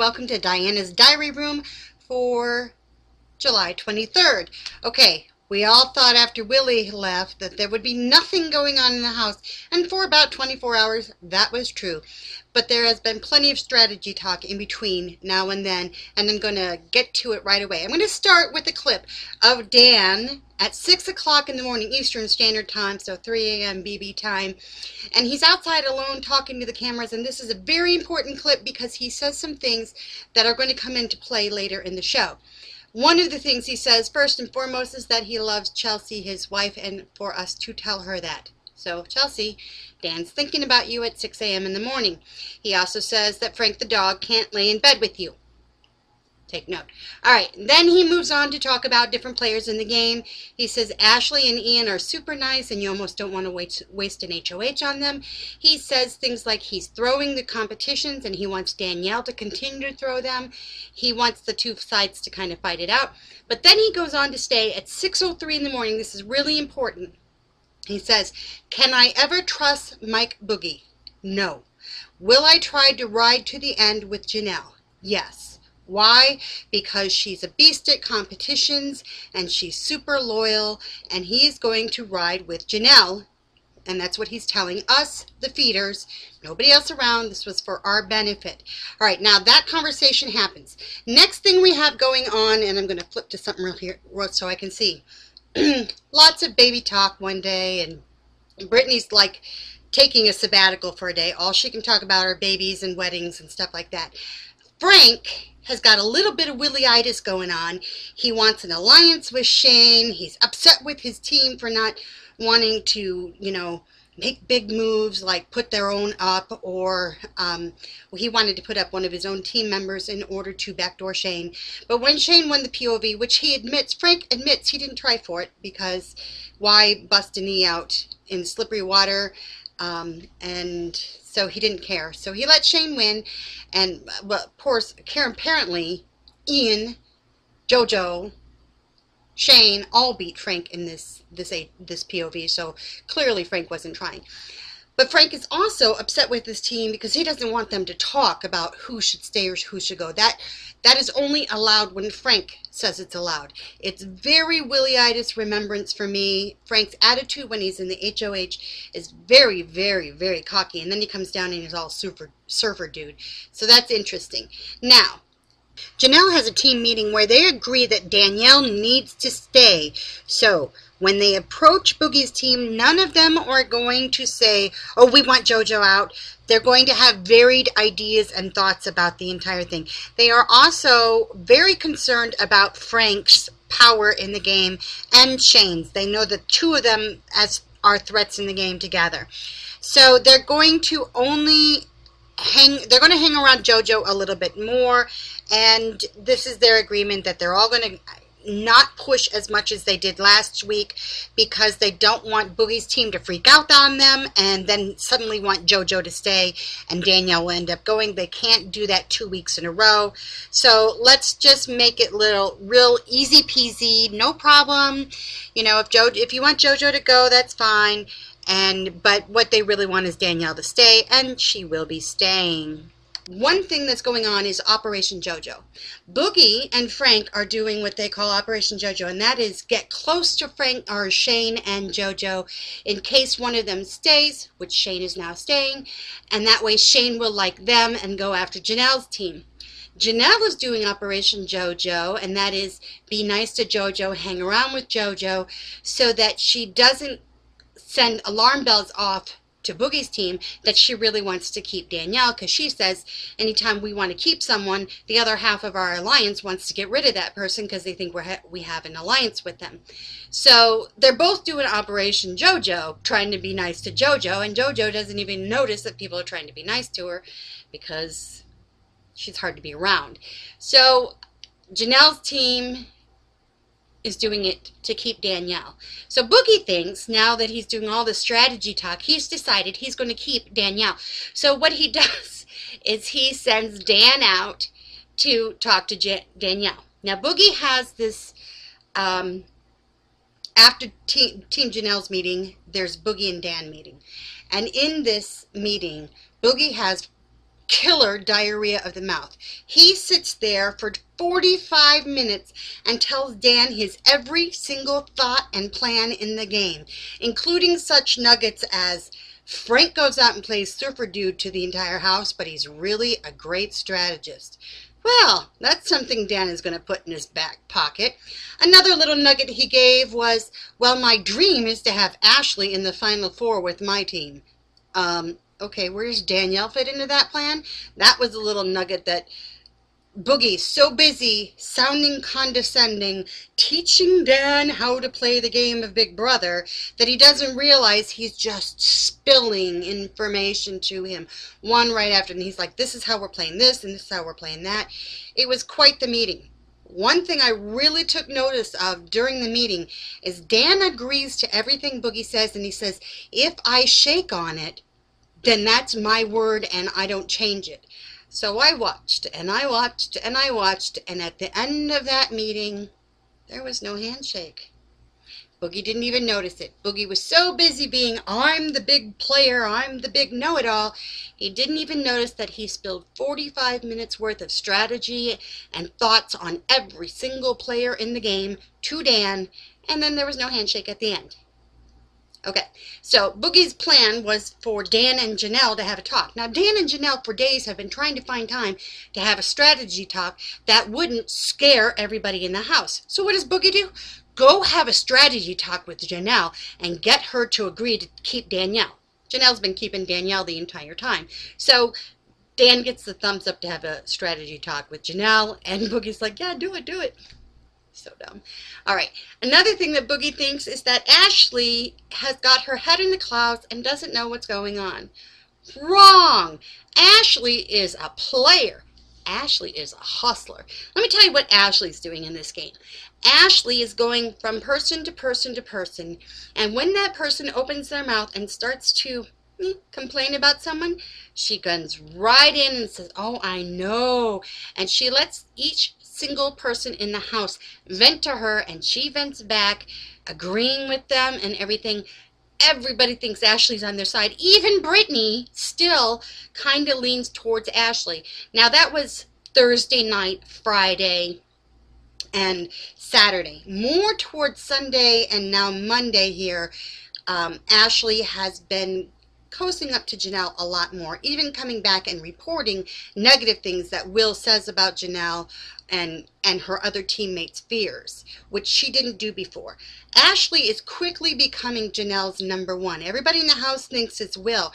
welcome to Diana's Diary Room for July 23rd. Okay, we all thought after Willie left that there would be nothing going on in the house, and for about 24 hours that was true. But there has been plenty of strategy talk in between now and then, and I'm going to get to it right away. I'm going to start with a clip of Dan at 6 o'clock in the morning Eastern Standard Time, so 3 a.m. BB time, and he's outside alone talking to the cameras, and this is a very important clip because he says some things that are going to come into play later in the show. One of the things he says, first and foremost, is that he loves Chelsea, his wife, and for us to tell her that. So, Chelsea, Dan's thinking about you at 6 a.m. in the morning. He also says that Frank the dog can't lay in bed with you. Take note. All right, then he moves on to talk about different players in the game. He says Ashley and Ian are super nice and you almost don't want to waste an HOH on them. He says things like he's throwing the competitions and he wants Danielle to continue to throw them. He wants the two sides to kind of fight it out. But then he goes on to say at 6:03 in the morning, this is really important. He says, can I ever trust Mike Boogie? No. Will I try to ride to the end with Janelle? Yes. Why? Because she's a beast at competitions and she's super loyal, and he's going to ride with Janelle, and that's what he's telling us, the feeders, nobody else around. This was for our benefit. All right, now that conversation happens. Next thing we have going on, and I'm going to flip to something real here so I can see. Lots of baby talk one day, and Brittany's like taking a sabbatical for a day. All she can talk about are babies and weddings and stuff like that. Frank has got a little bit of Willie-itis going on. He wants an alliance with Shane. He's upset with his team for not wanting to, you know, make big moves like put their own up, or he wanted to put up one of his own team members in order to backdoor Shane. But when Shane won the POV, which he admits, Frank admits he didn't try for it, because why bust a knee out in slippery water? And so he didn't care. So he let Shane win, and well, of course, apparently Ian, JoJo, Shane all beat Frank in this POV, so clearly Frank wasn't trying. But Frank is also upset with his team because he doesn't want them to talk about who should stay or who should go. That is only allowed when Frank says it's allowed. It's very Willie-itis remembrance for me. Frank's attitude when he's in the HOH is very, very, very cocky, and then he comes down and he's all surfer dude. So that's interesting. Now, Janelle has a team meeting where they agree that Danielle needs to stay. So when they approach Boogie's team, none of them are going to say, oh, we want JoJo out. They're going to have varied ideas and thoughts about the entire thing. They are also very concerned about Frank's power in the game and Shane's. They know the two of them are threats in the game together. So they're going to hang around JoJo a little bit more, and this is their agreement that they're all going to not push as much as they did last week, because they don't want Boogie's team to freak out on them and then suddenly want JoJo to stay and Danielle will end up going. They can't do that 2 weeks in a row. So let's just make it real easy peasy, no problem. You know, if you want JoJo to go, that's fine. But what they really want is Danielle to stay, and she will be staying. One thing that's going on is Operation JoJo. Boogie and Frank are doing what they call Operation JoJo, and that is get close to Frank or Shane and JoJo in case one of them stays, which Shane is now staying, and that way Shane will like them and go after Janelle's team. Janelle is doing Operation JoJo, and that is be nice to JoJo, hang around with JoJo, so that she doesn't send alarm bells off to Boogie's team that she really wants to keep Danielle, because she says anytime we want to keep someone, the other half of our alliance wants to get rid of that person because they think we have an alliance with them. So they're both doing Operation JoJo, trying to be nice to JoJo, and JoJo doesn't even notice that people are trying to be nice to her because she's hard to be around. So Janelle's team is doing it to keep Danielle. So Boogie thinks, now that he's doing all the strategy talk, he's decided he's going to keep Danielle. So what he does is he sends Dan out to talk to Danielle. Now Boogie has this, after Team Janelle's meeting, there's Boogie and Dan meeting. And in this meeting, Boogie has killer diarrhea of the mouth. He sits there for 45 minutes and tells Dan his every single thought and plan in the game, including such nuggets as Frank goes out and plays Surfer Dude to the entire house, but he's really a great strategist. Well, that's something Dan is going to put in his back pocket. Another little nugget he gave was, well, my dream is to have Ashley in the Final Four with my team. Okay, where does Danielle fit into that plan? That was a little nugget that Boogie's so busy sounding condescending, teaching Dan how to play the game of Big Brother, that he doesn't realize he's just spilling information to him one right after. And he's like, this is how we're playing this, and this is how we're playing that. It was quite the meeting. One thing I really took notice of during the meeting is Dan agrees to everything Boogie says, and he says, if I shake on it, then that's my word and I don't change it. So I watched and I watched and I watched, and at the end of that meeting, there was no handshake. Boogie didn't even notice it. Boogie was so busy being, I'm the big player, I'm the big know-it-all, he didn't even notice that he spilled 45 minutes worth of strategy and thoughts on every single player in the game to Dan, and then there was no handshake at the end. Okay, so Boogie's plan was for Dan and Janelle to have a talk. Now, Dan and Janelle for days have been trying to find time to have a strategy talk that wouldn't scare everybody in the house. So what does Boogie do? Go have a strategy talk with Janelle and get her to agree to keep Danielle. Janelle's been keeping Danielle the entire time. So Dan gets the thumbs up to have a strategy talk with Janelle, and Boogie's like, yeah, do it, do it. So dumb. All right. Another thing that Boogie thinks is that Ashley has got her head in the clouds and doesn't know what's going on. Wrong. Ashley is a player. Ashley is a hustler. Let me tell you what Ashley's doing in this game. Ashley is going from person to person to person, and when that person opens their mouth and starts to complain about someone, she guns right in and says, oh, I know. And she lets each single person in the house vent to her, and she vents back, agreeing with them and everything. Everybody thinks Ashley's on their side. Even Brittany still kind of leans towards Ashley. Now, that was Thursday night, Friday, and Saturday. More towards Sunday and now Monday here, Ashley has been cozying up to Janelle a lot more, even coming back and reporting negative things that Will says about Janelle and her other teammates' fears, which she didn't do before. Ashley is quickly becoming Janelle's number one. Everybody in the house thinks it's Will,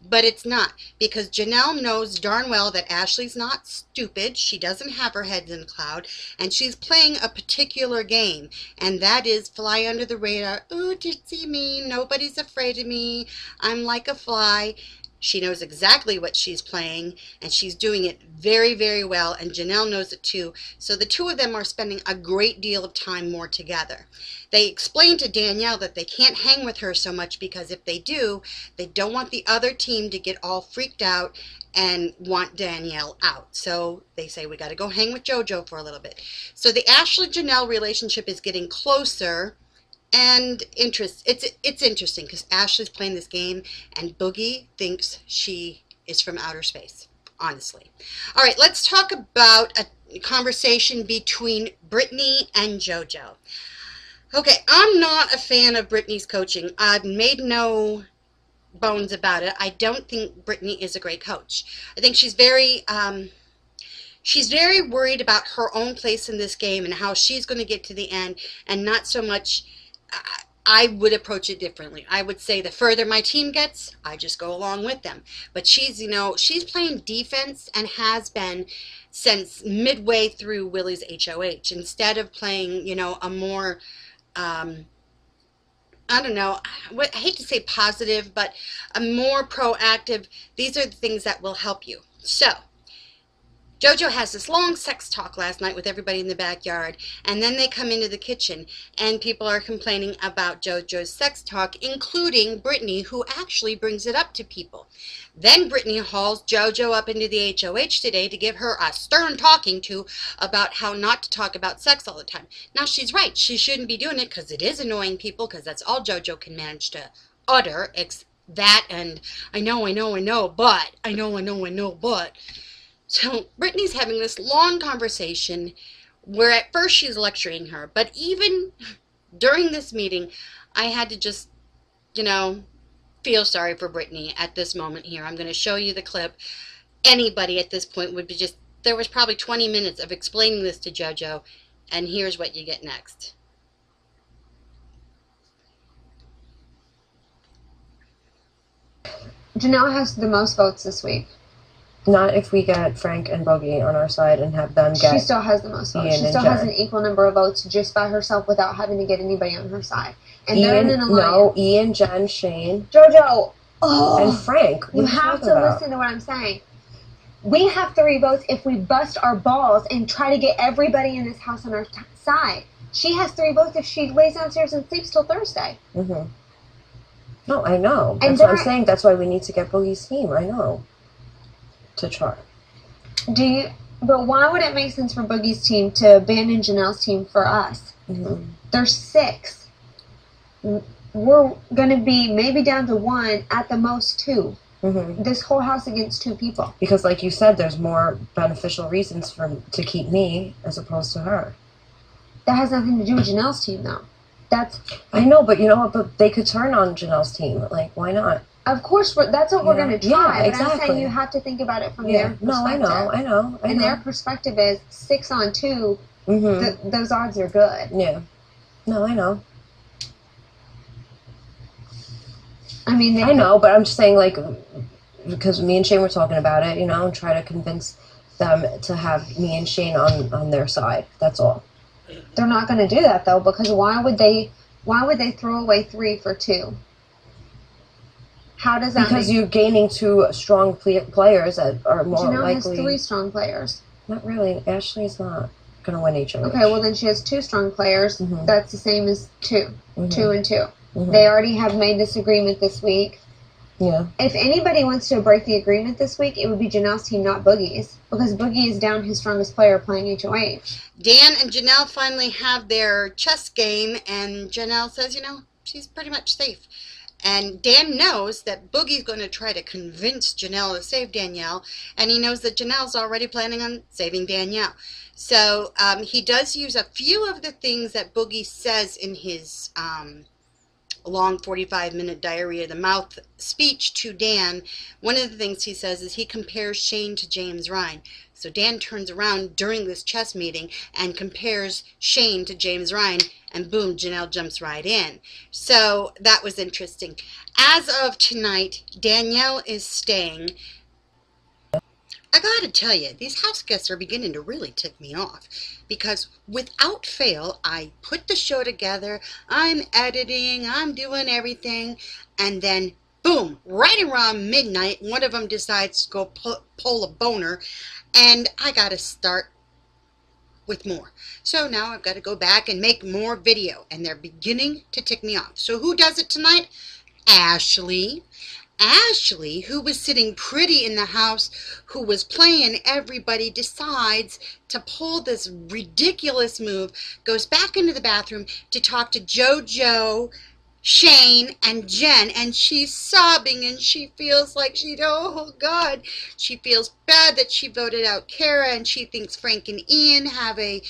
but it's not, because Janelle knows darn well that Ashley's not stupid. She doesn't have her head in the cloud, and she's playing a particular game, and that is fly under the radar. Ooh, ditzy me, nobody's afraid of me, I'm like a fly. She knows exactly what she's playing, and she's doing it very, very well, and Janelle knows it too. So the two of them are spending a great deal of time more together. They explain to Danielle that they can't hang with her so much because if they do, they don't want the other team to get all freaked out and want Danielle out. So they say, we got to go hang with JoJo for a little bit. So the Ashley-Janelle relationship is getting closer. And it's interesting because Ashley's playing this game and Boogie thinks she is from outer space, honestly. All right, let's talk about a conversation between Brittany and JoJo. Okay, I'm not a fan of Brittany's coaching. I've made no bones about it. I don't think Brittany is a great coach. I think she's very worried about her own place in this game and how she's going to get to the end, and not so much. I would approach it differently. I would say the further my team gets, I just go along with them. But she's playing defense and has been since midway through Willie's HOH. Instead of playing, a more, I don't know, I hate to say positive, but a more proactive, these are the things that will help you. So, JoJo has this long sex talk last night with everybody in the backyard, and then they come into the kitchen, and people are complaining about JoJo's sex talk, including Brittany, who actually brings it up to people. Then Brittany hauls JoJo up into the HOH today to give her a stern talking to about how not to talk about sex all the time. Now, she's right. She shouldn't be doing it because it is annoying people, because that's all JoJo can manage to utter, that, and I know, but. So Brittany's having this long conversation where at first she's lecturing her, but even during this meeting, I had to just, feel sorry for Brittany at this moment here. I'm going to show you the clip. Anybody at this point would be just, there was probably 20 minutes of explaining this to JoJo, and here's what you get next. Janelle has the most votes this week. Not if we get Frank and Boogie on our side and have them get... She still has the most votes. She still has an equal number of votes just by herself without having to get anybody on her side. And they're in an alliance. No, Ian, Jen, Shane. JoJo! And Frank. You have to listen to what I'm saying. We have 3 votes if we bust our balls and try to get everybody in this house on our side. She has 3 votes if she lays downstairs and sleeps till Thursday. Mm-hmm. No, I know. That's what I'm saying. That's why we need to get Boogie's team. I know. To try. But why would it make sense for Boogie's team to abandon Janelle's team for us? Mm-hmm. There's 6. We're going to be maybe down to 1, at the most 2. Mm-hmm. This whole house against 2 people. Because like you said, there's more beneficial reasons to keep me as opposed to her. That has nothing to do with Janelle's team, though. I know, but you know what? But they could turn on Janelle's team. Like, why not? Of course, that's what we're going to try. Yeah, exactly. But I'm saying you have to think about it from their perspective. No, I know. And their perspective is 6 on 2. Mm-hmm. Those odds are good. Yeah. No, I know. I mean, I know, but I'm just saying, like, because me and Shane were talking about it, and try to convince them to have me and Shane on their side. That's all. They're not going to do that, though, because why would they throw away 3 for 2? How does that Because you're gaining 2 strong players that are more Janelle likely... has 3 strong players. Not really. Ashley's not going to win HOH. Okay, well then she has 2 strong players. Mm-hmm. That's the same as 2. Mm-hmm. 2 and 2. Mm-hmm. They already have made this agreement this week. Yeah. If anybody wants to break the agreement this week, it would be Janelle's team, not Boogie's. Because Boogie is down his strongest player playing HOH. Dan and Janelle finally have their chess game, and Janelle says, she's pretty much safe. And Dan knows that Boogie's going to try to convince Janelle to save Danielle, and he knows that Janelle's already planning on saving Danielle. So he does use a few of the things that Boogie says in his long 45-minute diary of the mouth speech to Dan. One of the things he says is he compares Shane to James Ryan. So Dan turns around during this chess meeting and compares Shane to James Ryan, and boom, Janelle jumps right in. So that was interesting. As of tonight, Danielle is staying. I gotta tell you, these house guests are beginning to really tick me off, because without fail, I put the show together, I'm editing, I'm doing everything, and then boom, right around midnight, one of them decides to go pull a boner, and I gotta start with more. So now I've got to go back and make more video, and they're beginning to tick me off. So who does it tonight? Ashley. Ashley, who was sitting pretty in the house, who was playing everybody, decides to pull this ridiculous move, goes back into the bathroom to talk to JoJo, Shane, and Jen, and she's sobbing, and she feels like oh God, she feels bad that she voted out Kara, and she thinks Frank and Ian have a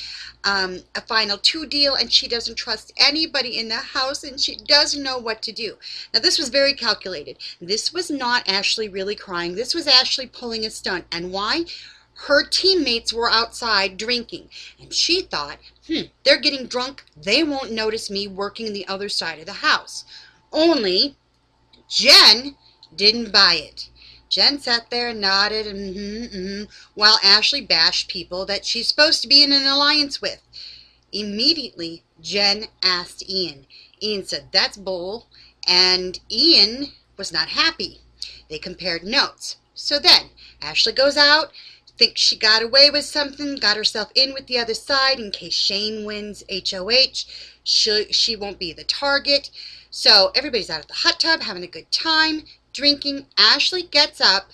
final 2 deal, and she doesn't trust anybody in the house, and she doesn't know what to do. Now, this was very calculated. This was not Ashley really crying. This was Ashley pulling a stunt. And why? Her teammates were outside drinking, and she thought, they're getting drunk. They won't notice me working the other side of the house. Only Jen didn't buy it. Jen sat there and nodded, while Ashley bashed people that she's supposed to be in an alliance with. Immediately, Jen asked Ian. Ian said, that's bull, and Ian was not happy. They compared notes. So then, Ashley goes out, thinks she got away with something, got herself in with the other side in case Shane wins HOH. She won't be the target. So everybody's out at the hot tub having a good time, drinking. Ashley gets up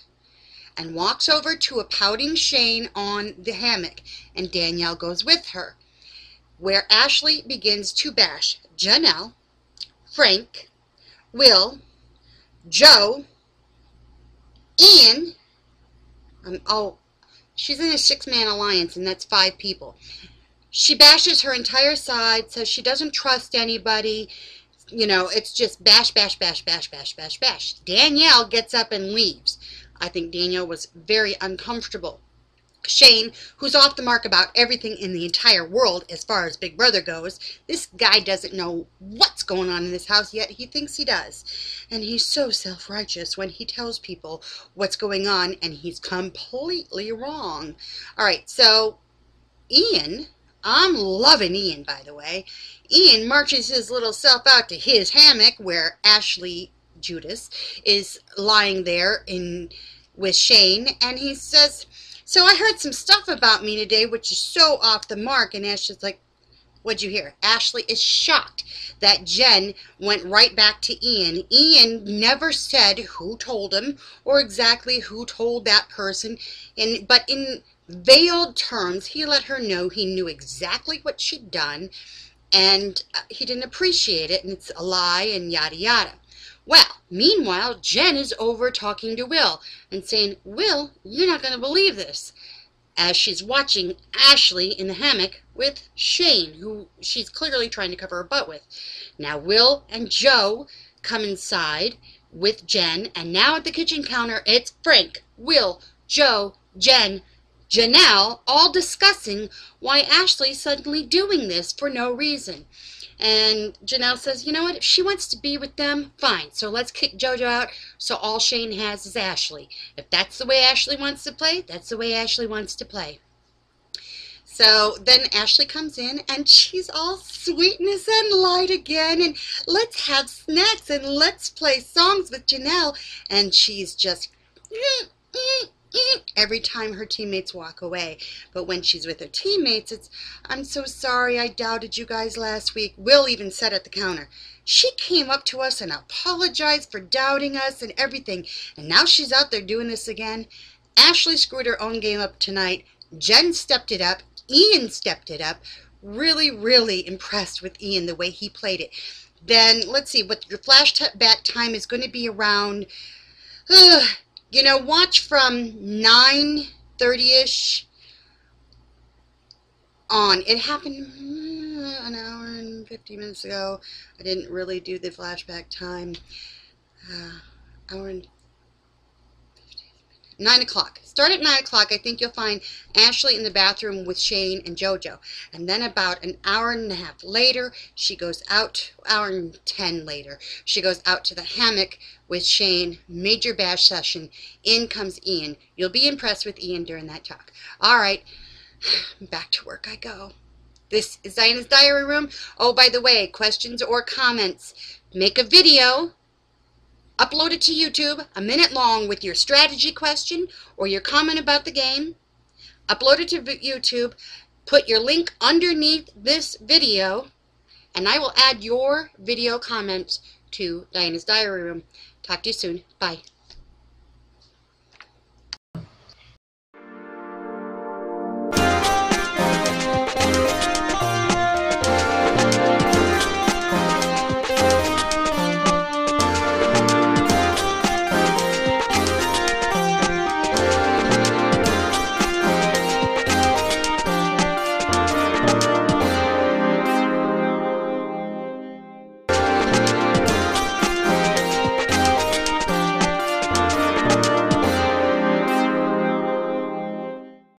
and walks over to a pouting Shane on the hammock, and Danielle goes with her, where Ashley begins to bash Janelle, Frank, Will, Joe, Ian, she's in a 6-man alliance, and that's 5 people. She bashes her entire side, says she doesn't trust anybody. You know, it's just bash, bash, bash, bash, bash, bash, bash. Danielle gets up and leaves. I think Danielle was very uncomfortable. Shane, who's off the mark about everything in the entire world as far as Big Brother goes. This guy doesn't know what's going on in this house, yet he thinks he does. And he's so self-righteous when he tells people what's going on, and he's completely wrong. All right, so Ian, I'm loving Ian, by the way. Ian marches his little self out to his hammock where Ashley Judas is lying there with Shane, and he says, so I heard some stuff about me today which is so off the mark. And Ashley's like, what'd you hear? Ashley is shocked that Jen went right back to Ian. Ian never said who told him or exactly who told that person, but in veiled terms, he let her know he knew exactly what she'd done, and he didn't appreciate it, and it's a lie, and yada yada. Well, meanwhile, Jen is over talking to Will and saying, Will, you're not going to believe this, as she's watching Ashley in the hammock with Shane, who she's clearly trying to cover her butt with. Now, Will and Joe come inside with Jen, and now at the kitchen counter, it's Frank, Will, Joe, Jen, Janelle, all discussing why Ashley's suddenly doing this for no reason. And Janelle says, you know what, if she wants to be with them, fine. So let's kick JoJo out, so all Shane has is Ashley. If that's the way Ashley wants to play, that's the way Ashley wants to play. So then Ashley comes in, and she's all sweetness and light again, and let's have snacks, and let's play songs with Janelle. And she's just every time her teammates walk away. But when she's with her teammates, it's, I'm so sorry I doubted you guys last week. Will even said at the counter, she came up to us and apologized for doubting us and everything, and now she's out there doing this again. Ashley screwed her own game up tonight. Jen stepped it up. Ian stepped it up. Really, really impressed with Ian, the way he played it. Then, let's see, what your flashback time is going to be around, you know, watch from 9:30ish on. It happened an hour and 50 minutes ago. I didn't really do the flashback time. Hour and 9 o'clock. Start at 9 o'clock. I think you'll find Ashley in the bathroom with Shane and JoJo. And then about an hour and a half later, she goes out, hour and 10 later, she goes out to the hammock with Shane. Major bash session. In comes Ian. You'll be impressed with Ian during that talk. All right. Back to work I go. This is Diana's Diary Room. Oh, by the way, questions or comments, make a video. Upload it to YouTube, a minute long, with your strategy question or your comment about the game. Upload it to YouTube. Put your link underneath this video, and I will add your video comments to Diana's Diary Room. Talk to you soon. Bye.